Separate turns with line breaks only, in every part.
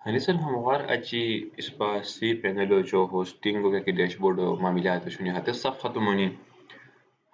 هنسأل همغار أجي إسبا سي بانلو جو هوستينغو كي داشبورد معاملات شنو هات الصفحة تموني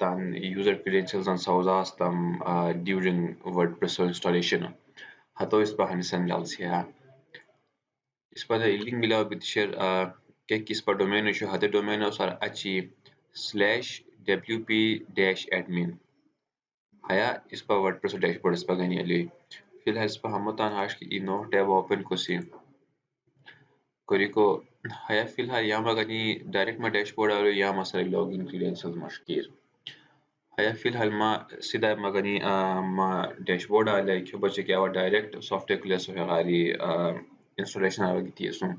تان user credentials and sauzas tam during WordPress installation هتو إسبا هنسأل لالسيها إسبا ده اللينك ملاو بتشير كيك إسبا دومين شو هذا دومين صار أشي /wp-admin هيا إسبا WordPress dashboard إسبا غني عليه في الحال إسبا همتان هاش كي إنه تاب open كوسي كوريكو هيا في الحال ياما غني direct ما dashboard على ياما سر login credentials مشكير هيا في الحال ما سيدا ما غني ما dashboard على كيو بچه كي أو direct software كلاس هو غالي installation على كتير سون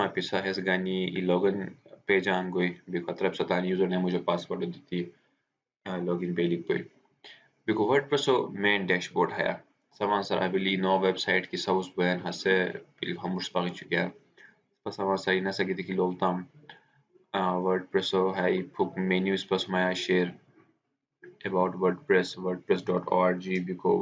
ما پیسا هست گانی ای لوگن پیج آنگوی بیکو طرف ستانی یوزر نیم مجھے پاسورڈ دیتی لوگن پیج کوئی بیکو ورڈپریس مین ڈیشبورڈ ہے سامان سر ابلی نو ویب سائٹ کی ساوس بین ہسے بیل ہموش پاگی چکیا پس سامان سر اینا سکی دیکی لوگ تام ورڈپریس ہے پھوک مینیوز پس مایا شیر about WordPress, WordPress.org بيكو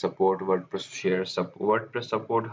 support WordPress share WordPress support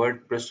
WordPress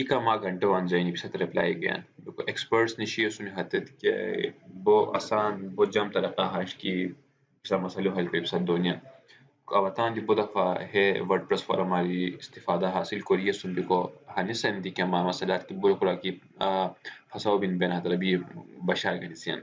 إيكا ما غنتو عن زيني بس ريبلاي again بيكو experts نشيو سوني هتت كي بو أسان بو جام طريقة هاش كي بس مسألة هل بس الدنيا أبتان دي بودفع هي وردبريس فورم على استفادة حاصل كوريا سون بيكو هنسن دي كما مسألات كي بقول كلا كي فساو بين هذا بي بشار جنسيان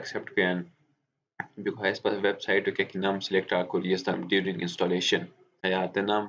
accept كيان بيكو هاي سبب web site وكي نام select على كوريا ستام during installation هيا تنام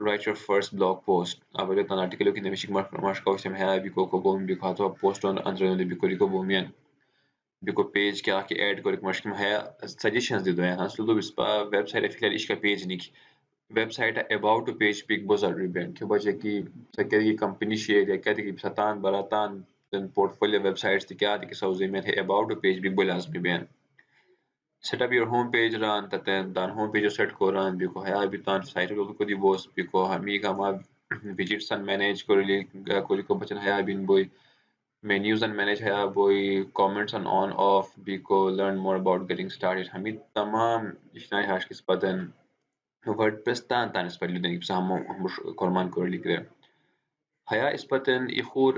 write your first blog post abele tan article ki nemishik marsh kawsem haya biko ko bom biko to post on andre biko liko bomian biko page ke aake add korik marsh haya suggestions de do yan aslo bis pa website fikir ish ka page nik website about page big bozar riben ke baje ki sakari company share ya kadi ki satan baratan then portfolio websites ti kya ki sauze mein about page big bolas biben set up your home page run taten dan home page set ko run biko haya bitan site ko di boss biko hami kama widgets and manage ko bachan haya bin boy menus and manage haya boy comments and on off biko learn more about getting started hami tamam ishnai hash kis padan wordpress tan spellu den ibsam korman ko likre haya ispaten ikhur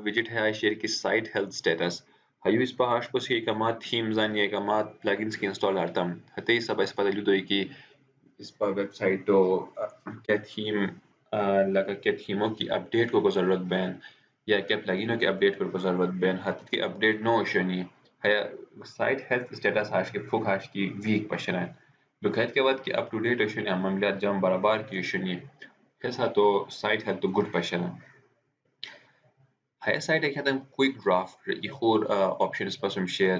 widget haya share ki site health status hayu ispa hash pos ki kamat themes an ye kamat plugins ki install artam hate isa ba ispa dalu do ki اس پر web سائٹو کیا theme لگا کیا تھیموں کی update کو ضرورت بین یا کیا پلگینوں کی اپڈیٹ کو ضرورت بین حتی کی اپڈیٹ نو شنی ہے سائٹ ہیلتھ اسٹیٹس ہاش کے فوق ہاش کی ویک پشران بخیت کے بعد کہ اپ ٹو ڈیٹ شنی معاملات جم برابر کی شنی کیسا تو سائٹ ہیلتھ گڈ پشران ہے سائٹ ایک Hadm quick draft ایخور options پسم share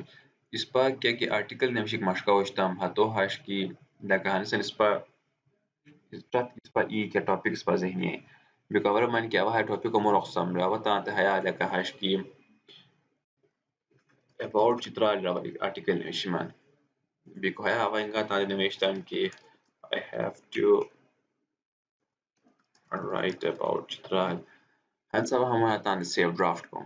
اس پر کیا کہ آرٹیکل نمشک مشکا وشتام ہاتو ہاش کی لگا ہنسن اس پر ای کیا ٹاپکس پر ذہنی ہے بکور من کیا وہ ٹاپک مور اقسام را وتا ہیا لگا ہاش کی about چترا article نشمان بکو ہیا ہوا انگا تانے نمیشتان کی I have to write about چترا ہنسا وہ ہمارا تانے سیو ڈرافٹ کو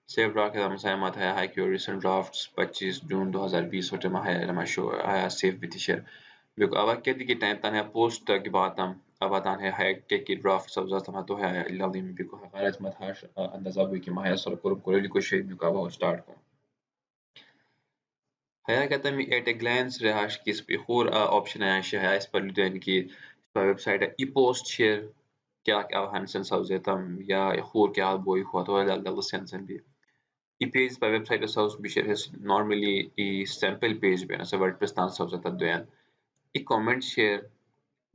سیو ڈرافٹ کے مسائمات ہے ہائی کیو ریسنٹ ڈرافٹس 25 جون 2020 ہوتے میں ہے لما شو آیا سیو بیتیشر بکو آوا کہتی کہ ٹائم تانے پوسٹ کی باتم ابا تانے ہے کہ ڈرافٹ سبزات ہم تو ہے اللہ دیم بکو غرض مت ہاش اندازہ ہوئی کہ مایا سر کولی کو شید بکو آوا سٹارٹ کو هيا كتمي at a glance رهاش case بيخور option عاش هيا اسبر لدين كي ويب سايت اي بوست شير كاك او هانسن سوزيتم يا يخور كا بوي خاطر ولا الله سنسن بي اي بيج by web site سوز بيشير هس normally اي sample page بينا سو wordpress تان سوزيتا دوين اي comment share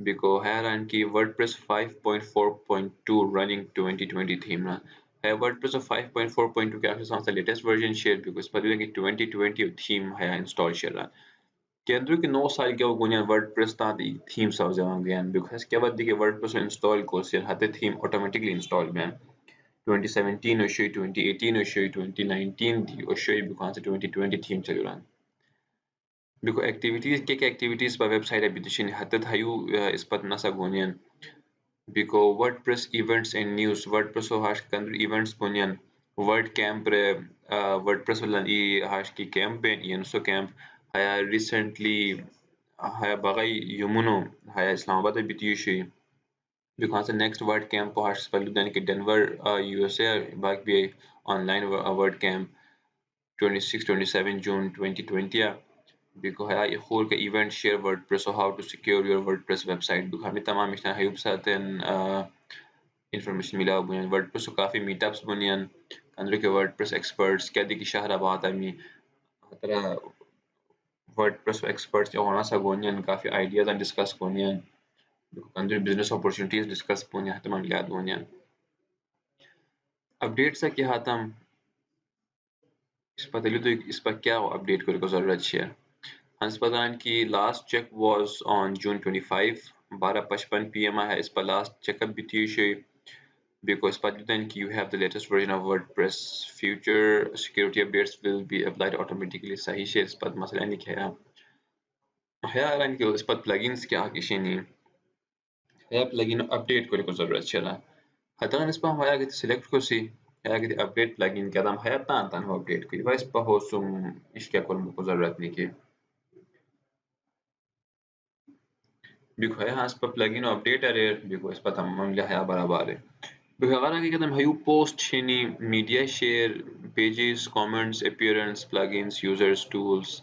بيكو هيران كي wordpress 5.4.2 running 2020 theme نا ہے WordPress 5.4.2 کے آخر سامتا لیٹسٹ ورژن شیئر بیکو اس پر دیدیں کہ 2020 تھیم ہے انسٹال شیئر رہا کہ اندرو کی 9 سال کیا وہ گونیان WordPress تا دی تھیم ساو زمان گیان بیکو اس کے بعد دی کہ WordPress انسٹال کو سیر ہاتے تھیم اوٹومیٹکلی انسٹال بیان 2017 اوشوئی 2018 اوشوئی 2019 دی اوشوئی بیکو ہاں سے 2020 تھیم چلی رہا بیکو ایکٹیویٹیز کیا ایکٹیویٹیز پر ویب سائٹ اپڈیشن ہاتے تھایو اس پر ناسا گونیان بیکو WordPress events and news WordPress o hash kandru events bunyan WordCamp re WordPress lan e hash ki campaign yenso camp haya recently haya bagay yumuno haya Islamabad bitiyu shi because the next WordCamp po hash spalu dan ki Denver USA bak bi online WordCamp 26-27 June 2020 بيكو هاي يخول كإيفنت Sher WordPress or how to secure your WordPress website بيكو همي تمام مشتان هيوب ساتن information ملا بنيان WordPress وكافي meet ups بنيان اندرو کے WordPress experts کیا دی کی شہر بات آمی ترا WordPress experts جو ہونا سا گونیان کافی ideas and discuss گونیان Andrew business opportunities discuss بنیان تمام یاد بنیان update سا کی ہاتم اس پر تلیو تو اس پر کیا update کرنے کو ضرورت ہے ہسپتال کی last check was on June 25 12:55 p.m. ہے اس پر last check up بھی تھی شوئی because then you have the latest version of WordPress future security updates will be applied automatically صحیح سے اس پر مسئلہ نہیں کیا ہے ان کے اس پر plugins کیا کسی نہیں ہے plugin update کرنے کو ضرورت چلا حتی اس پر ہم آیا کہ select کو سی ہے کہ update plugin کیا دام ہے تان ہو update کی اس پر ہو سم اس کیا کرنے کو ضرورت نہیں کی بيكو هي هاسبا plugin update ارير بيكو اسبا تمام لها برابر بيكو غالا كي كدم هيو post شيني media share pages comments appearance plugins users tools